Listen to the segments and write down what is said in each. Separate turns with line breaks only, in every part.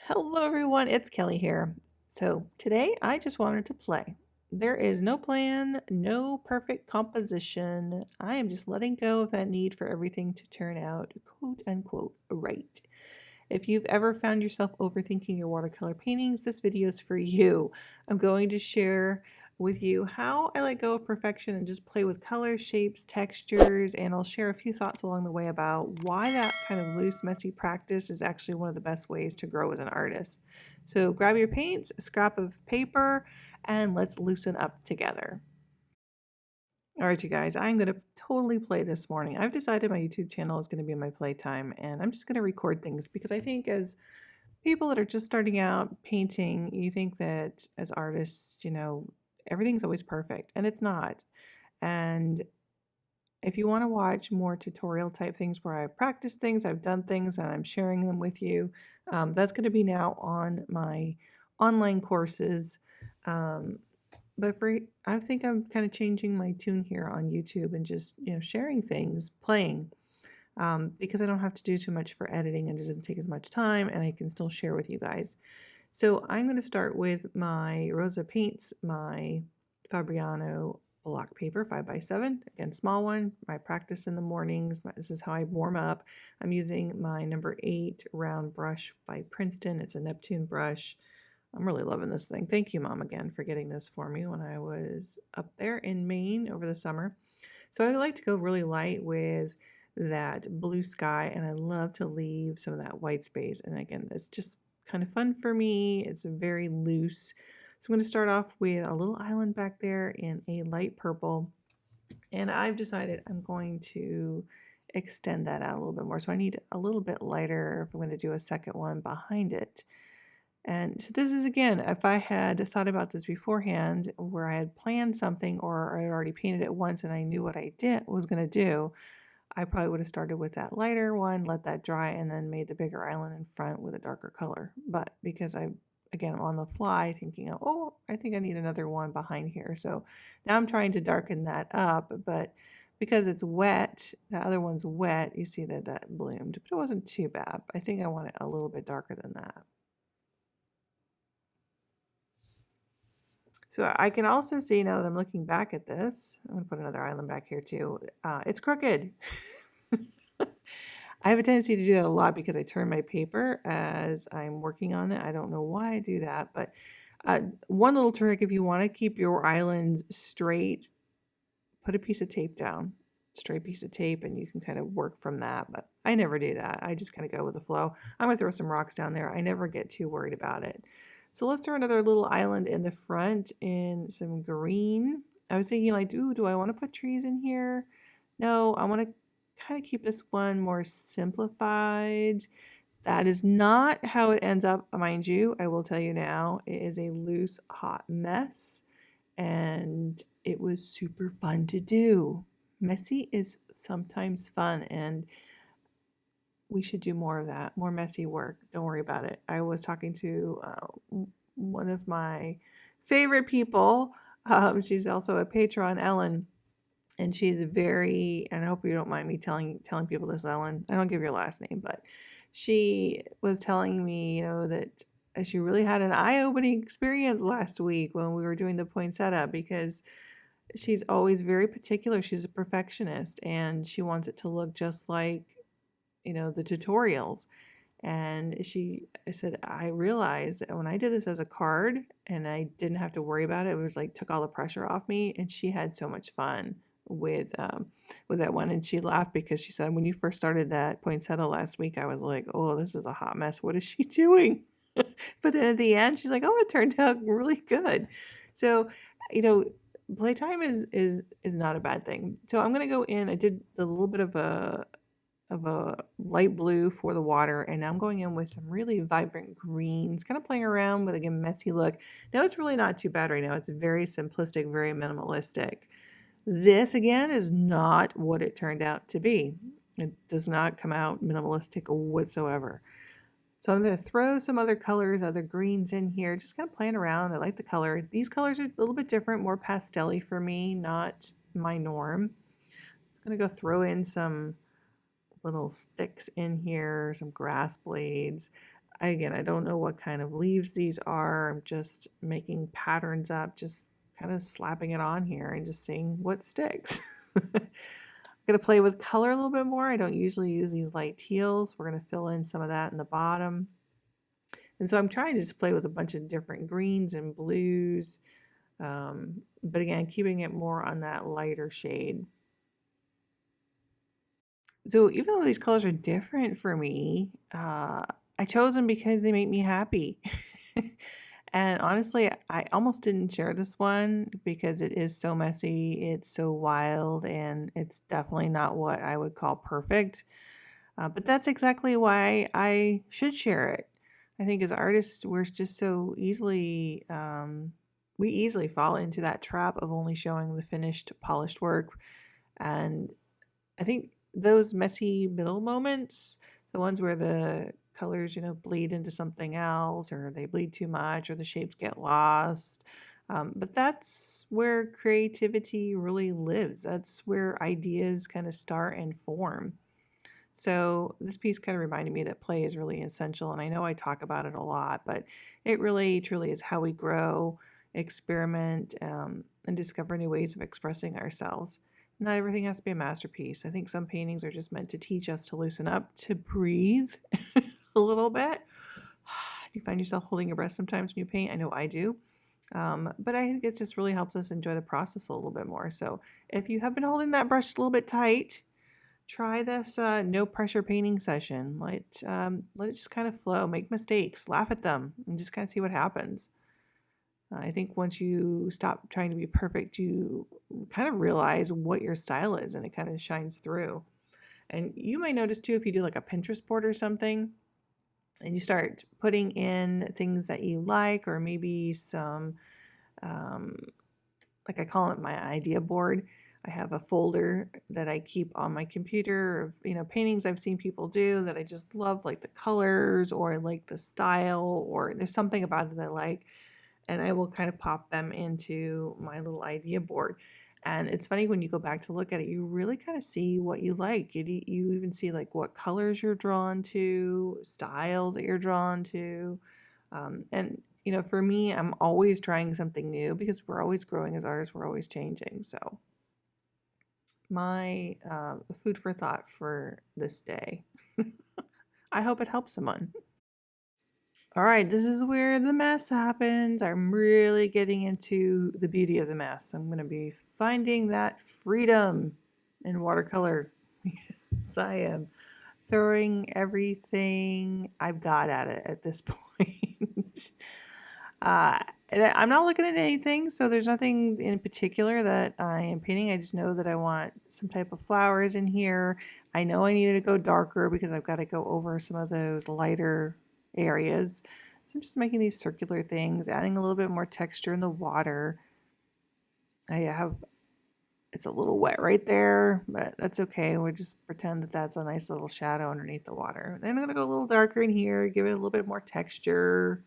Hello everyone, it's Kelly here. So today I just wanted to play. There is no plan, no perfect composition. I am just letting go of that need for everything to turn out quote unquote right. If you've ever found yourself overthinking your watercolor paintings, this video is for you. I'm going to share with you how I let go of perfection and just play with colors, shapes, textures, and I'll share a few thoughts along the way about why that kind of loose, messy practice is actually one of the best ways to grow as an artist. So grab your paints, a scrap of paper, and let's loosen up together. All right, you guys, I'm going to totally play this morning. I've decided my YouTube channel is going to be my playtime, and I'm just going to record things because I think as people that are just starting out painting, you think that as artists, everything's always perfect, and it's not. And if you want to watch more tutorial type things where I've practiced things, I've done things, and I'm sharing them with you, that's going to be now on my online courses. Um, but I think I'm kind of changing my tune here on YouTube and just, sharing things, playing, because I don't have to do too much for editing and it doesn't take as much time and I can still share with you guys. So I'm going to start with my Rosa Paints, my Fabriano block paper 5x7, again, small one, my practice in the mornings. This is how I warm up. I'm using my number 8 round brush by Princeton. It's a Neptune brush. I'm really loving this thing. Thank you, Mom, again, for getting this for me when I was up there in Maine over the summer. So I like to go really light with that blue sky, and I love to leave some of that white space. And again, it's just kind of fun for me. It's very loose. So I'm going to start off with a little island back there in a light purple. And I've decided I'm going to extend that out a little bit more. So I need a little bit lighter if I'm going to do a second one behind it. And so this is, again, if I had thought about this beforehand, where I had planned something or I had already painted it once and I knew what I was going to do, I probably would have started with that lighter one, let that dry, and then made the bigger island in front with a darker color. But because again, I'm on the fly thinking, oh, I think I need another one behind here. So now I'm trying to darken that up, but because it's wet, the other one's wet, you see that that bloomed, but it wasn't too bad. I think I want it a little bit darker than that. So I can also see now that I'm looking back at this, I'm going to put another island back here too. It's crooked. I have a tendency to do that a lot because I turn my paper as I'm working on it. I don't know why I do that, but one little trick, if you want to keep your islands straight, put a piece of tape down, straight piece of tape, and you can kind of work from that. But I never do that. I just kind of go with the flow. I'm going to throw some rocks down there. I never get too worried about it. So let's throw another little island in the front in some green. I was thinking like, ooh, do I want to put trees in here? No, I want to kind of keep this one more simplified. That is not how it ends up, mind you. I will tell you now, it is a loose, hot mess, and it was super fun to do. Messy is sometimes fun, and we should do more of that, more messy work. Don't worry about it. I was talking to one of my favorite people. She's also a patron, Ellen, and she's very, and I hope you don't mind me telling people this, Ellen. I don't give your last name, but she was telling me, that she really had an eye-opening experience last week when we were doing the poinsettia, because she's always very particular. She's a perfectionist and she wants it to look just like, the tutorials. And I said, I realized that when I did this as a card and I didn't have to worry about it, it was like took all the pressure off me. And she had so much fun with that one. And she laughed because she said, when you first started that poinsettia last week, I was like, oh, this is a hot mess. What is she doing? But then at the end, she's like, oh, it turned out really good. So, playtime is not a bad thing. So I'm gonna go in. I did a little bit of a light blue for the water, and now I'm going in with some really vibrant greens, kind of playing around with, again, messy look. Now it's really not too bad right now. It's very simplistic, very minimalistic. This, again, is not what it turned out to be. It does not come out minimalistic whatsoever. So I'm going to throw some other colors, other greens in here, just kind of playing around. I like the color. These colors are a little bit different, more pastel-y for me, not my norm. I'm going to go throw in some little sticks in here, some grass blades. Again, I don't know what kind of leaves these are. I'm just making patterns up, just kind of slapping it on here and just seeing what sticks. I'm going to play with color a little bit more. I don't usually use these light teals. We're going to fill in some of that in the bottom. And so I'm trying to just play with a bunch of different greens and blues. But again, keeping it more on that lighter shade. So even though these colors are different for me, I chose them because they make me happy. And honestly, I almost didn't share this one because it is so messy, it's so wild, and it's definitely not what I would call perfect. But that's exactly why I should share it. I think as artists, we're just so easily, we easily fall into that trap of only showing the finished, polished work. And I think those messy middle moments, the ones where the colors, bleed into something else, or they bleed too much, or the shapes get lost. But that's where creativity really lives. That's where ideas kind of start and form. So this piece kind of reminded me that play is really essential. And I know I talk about it a lot, but it really, truly is how we grow, experiment, and discover new ways of expressing ourselves. Not everything has to be a masterpiece. I think some paintings are just meant to teach us to loosen up, to breathe a little bit. Do you find yourself holding your breath sometimes when you paint? I know I do. But I think it just really helps us enjoy the process a little bit more. So if you have been holding that brush a little bit tight, try this no pressure painting session. Let it just kind of flow. Make mistakes, laugh at them, and just kind of see what happens. I think once you stop trying to be perfect, you kind of realize what your style is, and it kind of shines through. And you might notice too, if you do like a Pinterest board or something, and you start putting in things that you like, or maybe some, like I call it my idea board. I have a folder that I keep on my computer of, paintings I've seen people do that I just love, like the colors or I like the style, or there's something about it that I like. And I will kind of pop them into my little idea board. And it's funny when you go back to look at it, you really kind of see what you like. You even see like what colors you're drawn to, styles that you're drawn to. And for me, I'm always trying something new because we're always growing as artists, we're always changing. So my food for thought for this day. I hope it helps someone. All right, this is where the mess happens. I'm really getting into the beauty of the mess. I'm going to be finding that freedom in watercolor. Yes, I am throwing everything I've got at it at this point. I'm not looking at anything, so there's nothing in particular that I am painting. I just know that I want some type of flowers in here. I know I needed to go darker because I've got to go over some of those lighter areas. So I'm just making these circular things, adding a little bit more texture in the water. It's a little wet right there, but that's okay. We'll just pretend that that's a nice little shadow underneath the water. Then I'm going to go a little darker in here, give it a little bit more texture.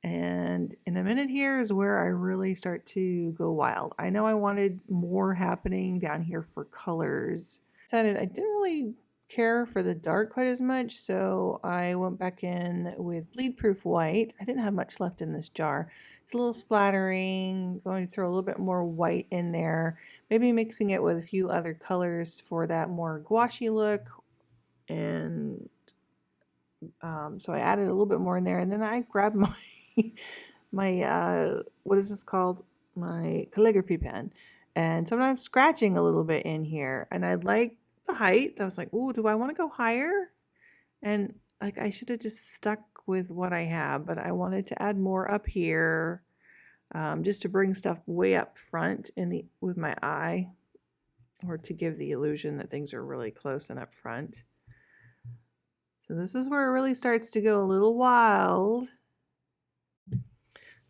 And in a minute here is where I really start to go wild. I know I wanted more happening down here for colors. I didn't really care for the dark quite as much, so I went back in with bleed proof white. I didn't have much left in this jar. It's a little splattering, going to throw a little bit more white in there, maybe mixing it with a few other colors for that more gouache look. And so I added a little bit more in there, and then I grabbed my what is this called? My calligraphy pen. And so I'm scratching a little bit in here, and I like the height. I was like, ooh, do I want to go higher? And like I should have just stuck with what I have, but I wanted to add more up here, just to bring stuff way up front with my eye, or to give the illusion that things are really close and up front. So this is where it really starts to go a little wild.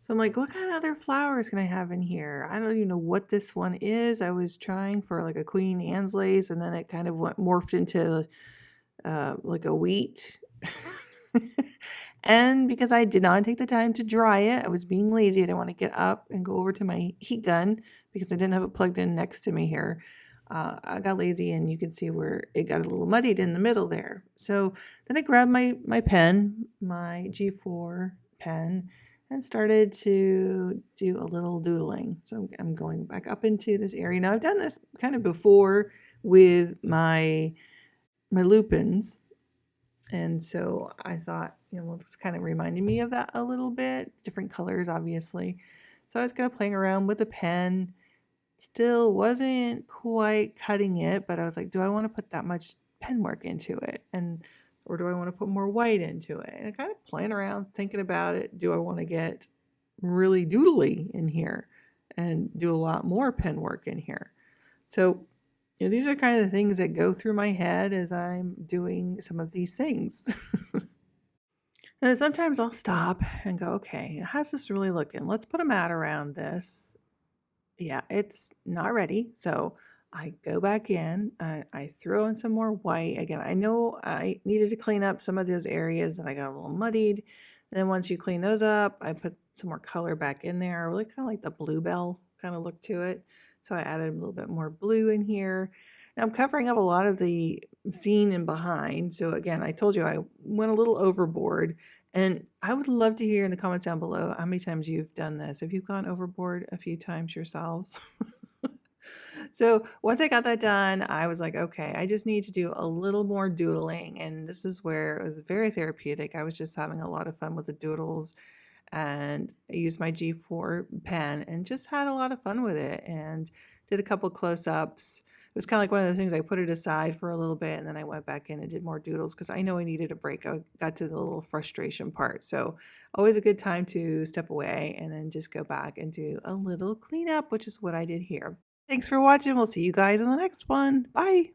So I'm like, what kind of other flowers can I have in here? I don't even know what this one is. I was trying for like a Queen Anne's lace, and then it kind of morphed into like a wheat. And because I did not take the time to dry it, I was being lazy. I didn't want to get up and go over to my heat gun because I didn't have it plugged in next to me here. I got lazy, and you can see where it got a little muddied in the middle there. So then I grabbed my pen, my G4 pen, and started to do a little doodling. So I'm going back up into this area. Now I've done this kind of before with my lupins, and so I thought, well, this kind of reminded me of that a little bit. Different colors, obviously. So I was kind of playing around with the pen. Still wasn't quite cutting it, but I was like, do I want to put that much pen work into it? Or do I want to put more white into it? And kind of playing around, thinking about it. Do I want to get really doodly in here and do a lot more pen work in here? So, these are kind of the things that go through my head as I'm doing some of these things. And sometimes I'll stop and go, okay, how's this really looking? Let's put a mat around this. Yeah, it's not ready. So I go back in, I throw in some more white. Again, I know I needed to clean up some of those areas that I got a little muddied. And then once you clean those up, I put some more color back in there. I really kind of like the bluebell kind of look to it. So I added a little bit more blue in here. Now I'm covering up a lot of the scene and behind. So again, I told you I went a little overboard. And I would love to hear in the comments down below how many times you've done this. Have you gone overboard a few times yourselves? So once I got that done, I was like, okay, I just need to do a little more doodling. And this is where it was very therapeutic. I was just having a lot of fun with the doodles, and I used my G4 pen and just had a lot of fun with it and did a couple close-ups. It was kind of like one of those things, I put it aside for a little bit and then I went back in and did more doodles because I know I needed a break. I got to the little frustration part. So always a good time to step away and then just go back and do a little cleanup, which is what I did here. Thanks for watching. We'll see you guys in the next one. Bye.